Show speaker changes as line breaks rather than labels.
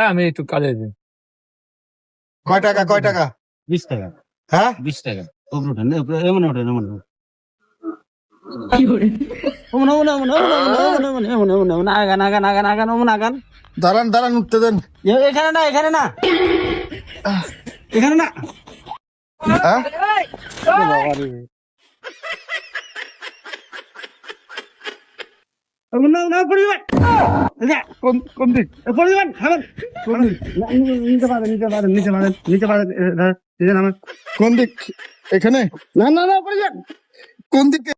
আমি একটু কাজে যাই।
কয় টাকা
20 টাকা
হ্যাঁ
20 টাকা উপরে ওঠেন এমন ওঠেন আগান
দাঁড়ান উঠতে দেন
এখানে না
হ্যাঁ কোন দিক কোন দিক এখানে
না
কোন দিকে